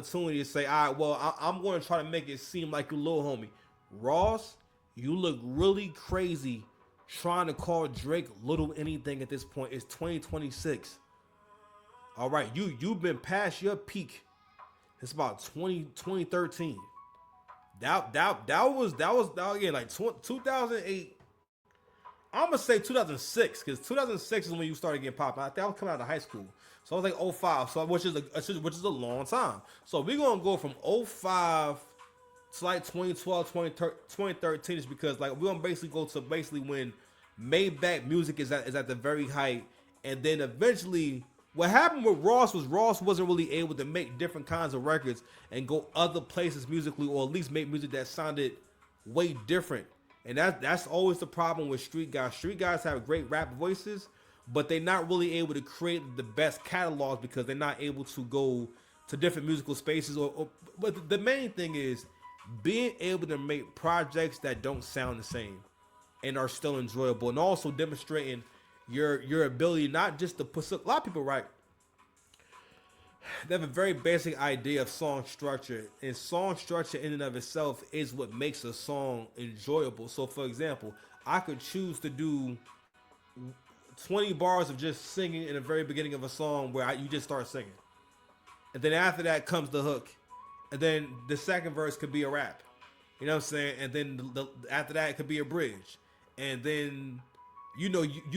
opportunity to say, all right, well, I'm going to try to make it seem like you little homie. Ross, you look really crazy trying to call Drake little anything at this point. It's 2026. All right, you've been past your peak. It's about 2013. That again like 2008. I'm gonna say 2006 because 2006 is when you started getting popped. I think I was coming out of high school, so I was like '05, so which is a long time. So we're gonna go from '05 to like 2012, 2013 is because like we're gonna basically go to basically when Maybach music is at the very height, and then eventually what happened with Ross was Ross wasn't really able to make different kinds of records and go other places musically, or at least make music that sounded way different. And that's always the problem with street guys. Street guys have great rap voices, but they're not really able to create the best catalogs because they're not able to go to different musical spaces. But the main thing is being able to make projects that don't sound the same and are still enjoyable, and also demonstrating your ability not just to put. A lot of people, right, they have a very basic idea of song structure, and song structure in and of itself is what makes a song enjoyable. So for example, I could choose to do 20 bars of just singing in the very beginning of a song where you just start singing, and then after that comes the hook, and then the second verse could be a rap, you know what I'm saying, and then after that it could be a bridge, and then you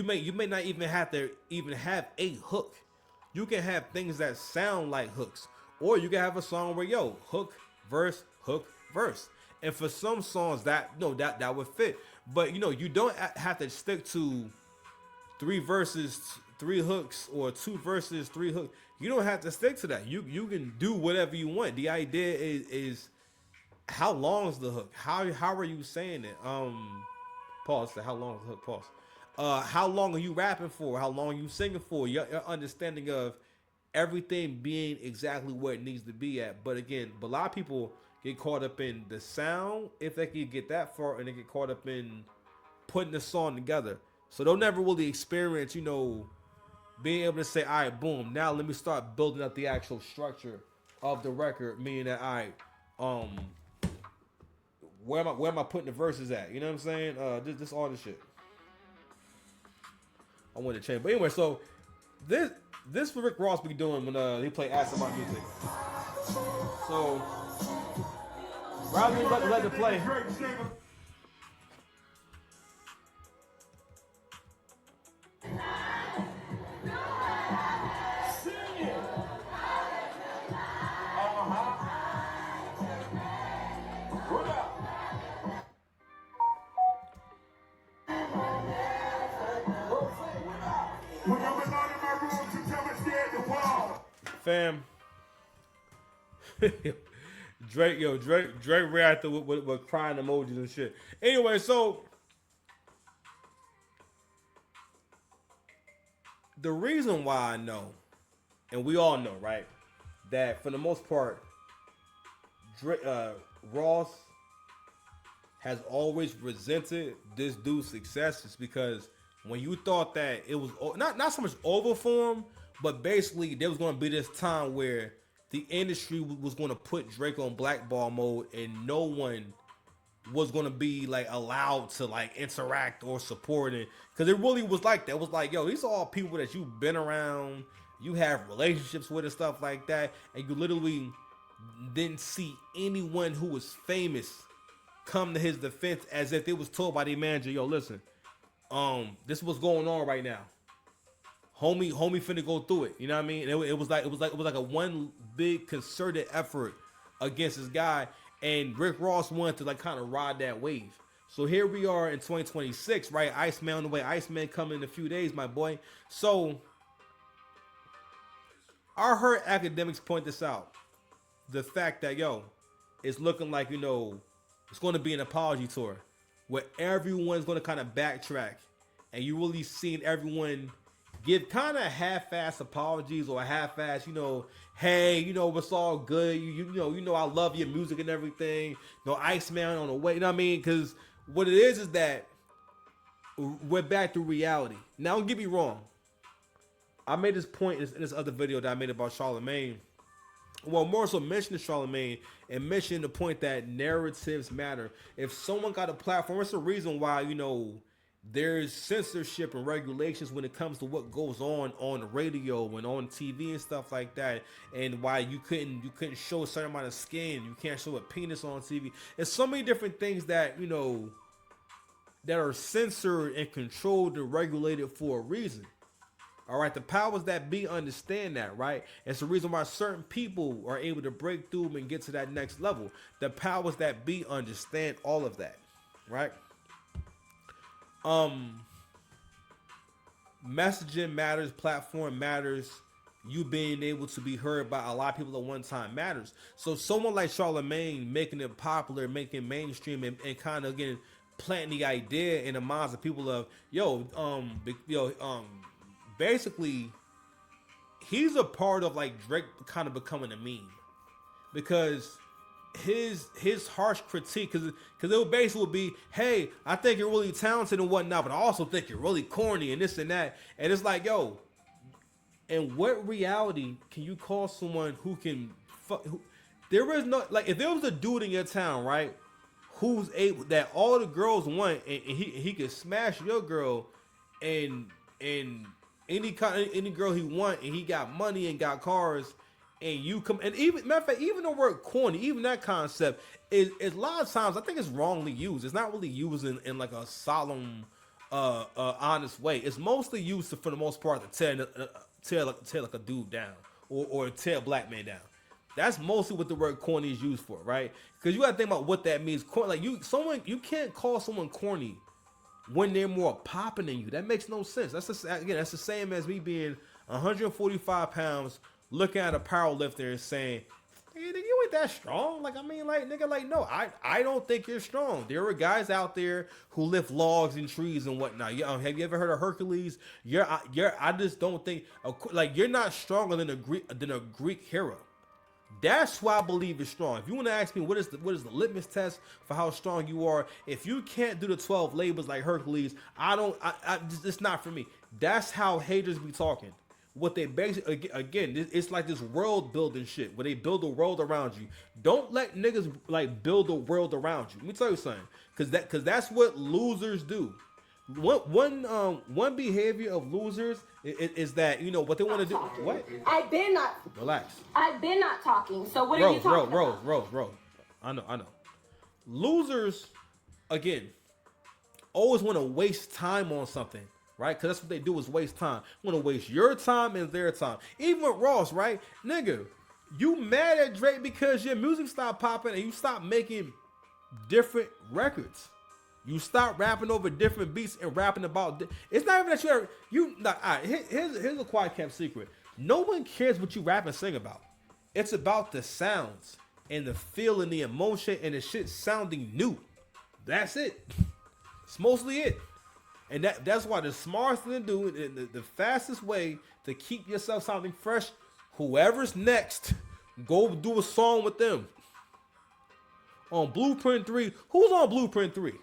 may not even have to even have a hook. You can have things that sound like hooks, or you can have a song where hook, verse, and for some songs that would fit. But you don't have to stick to 3 verses, 3 hooks, or 2 verses, 3 hooks. You don't have to stick to that. You can do whatever you want. The idea is how long is the hook? How are you saying it? Pause. How long is the hook? Pause. How long are you rapping for? How long are you singing for? Your understanding of everything being exactly where it needs to be at. But again, a lot of people get caught up in the sound if they can get that far, and they get caught up in putting the song together. So they'll never really experience, being able to say, all right, boom, now let me start building up the actual structure of the record, meaning that, all right, where am I putting the verses at? You know what I'm saying? This all this shit. I want to change. But anyway, so this what Rick Ross be doing when he play Acid My Music. So rather than let it play. Fam, Drake reacted with crying emojis and shit. Anyway, so the reason why I know, and we all know, right, that for the most part, Ross has always resented this dude's success is because when you thought that it was not so much over for him, but basically there was going to be this time where the industry was going to put Drake on blackball mode, and no one was going to be like allowed to like interact or support it, because it really was like that. It was like, these are all people that you've been around, you have relationships with and stuff like that, and you literally didn't see anyone who was famous come to his defense as if it was told by the manager, listen, this is what's going on right now. Homie finna go through it. You know what I mean? It was like a one big concerted effort against this guy, and Rick Ross wanted to like kind of ride that wave. So here we are in 2026, right? Iceman on the way. Iceman coming in a few days, my boy. So I heard academics point this out. The fact that it's looking like it's going to be an apology tour where everyone's going to kind of backtrack, and you really seen everyone give kind of half-ass apologies, or half-ass, hey, it's all good. I love your music and everything. Iceman on the way. You know what I mean? Because what it is that we're back to reality. Now, don't get me wrong. I made this point in this other video that I made about Charlemagne. well, more so mention Charlemagne and mention the point that narratives matter. If someone got a platform, it's the reason why there's censorship and regulations when it comes to what goes on the radio and on TV and stuff like that, and why you couldn't show a certain amount of skin, you can't show a penis on TV. There's so many different things that that are censored and controlled and regulated for a reason. All right, the powers that be understand that, right? It's the reason why certain people are able to break through and get to that next level. The powers that be understand all of that, right? Messaging matters, platform matters, you being able to be heard by a lot of people at one time matters. So someone like Charlemagne making it popular, making mainstream, and kind of getting planting the idea in the minds of people of basically he's a part of like Drake kind of becoming a meme because his harsh critique, because it would basically be, hey, I think you're really talented and whatnot, but I also think you're really corny and this and that. And it's like, yo, in what reality can you call someone who can there is no, like, if there was a dude in your town, right, who's able, that all the girls want, and he could smash your girl, and any girl he want, and he got money and got cars, and you come, and even matter of fact, even the word corny, even that concept is a lot of times I think it's wrongly used. It's not really used in like a solemn, honest way. It's mostly used for the most part to tear like a dude down, or tear a black man down. That's mostly what the word corny is used for, right? Because you gotta think about what that means. Like you can't call someone corny when they're more popping than you. That makes no sense. That's the same as me being 145 pounds, looking at a power lifter and saying, hey, nigga, you ain't that strong. Like, I mean, like, nigga, like, no, I don't think you're strong. There are guys out there who lift logs and trees and whatnot. Have you ever heard of Hercules? I just don't think, like, you're not stronger than a Greek hero. That's why I believe it's strong. If you want to ask me what is the litmus test for how strong you are, if you can't do the 12 labors like Hercules, it's not for me. That's how haters be talking. What they basically, again, it's like this world building shit where they build a world around you. Don't let niggas like build a world around you. Let me tell you something, because that's what losers do. One behavior of losers is that what they want to do. What? I've been not. Relax. I've been not talking. So what are you talking about? Rose. I know. Losers, again, always want to waste time on something, right? Because that's what they do, is waste time. Want to waste your time and their time. Even with Ross, right, nigga, you mad at Drake because your music stopped popping and you stopped making different records. You stop rapping over different beats and rapping about. It's not even that you. All right, here's a quiet kept secret. No one cares what you rap and sing about. It's about the sounds and the feel and the emotion and the shit sounding new. That's it. It's mostly it. And that's why the smartest thing to do, the fastest way to keep yourself sounding fresh, whoever's next, go do a song with them. On Blueprint 3, who's on Blueprint 3?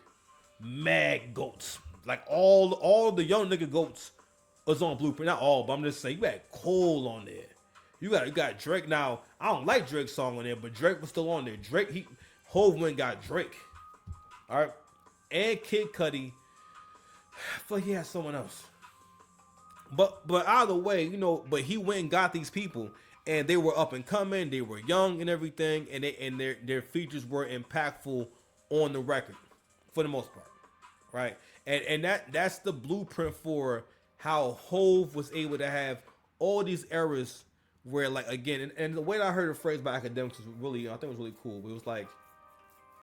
Mad goats, like all the young nigga goats was on Blueprint. Not all, but I'm just saying you had Cole on there. You got Drake. Now I don't like Drake's song on there, but Drake was still on there. Hov went got Drake. All right, and Kid Cudi. I feel like he had someone else. But either way, but he went and got these people, and they were up and coming. They were young and everything, and their features were impactful on the record for the most part. Right, and that's the blueprint for how Hov was able to have all these eras where, like, again, and the way that I heard the phrase by academics was really, I think it was really cool. It was like,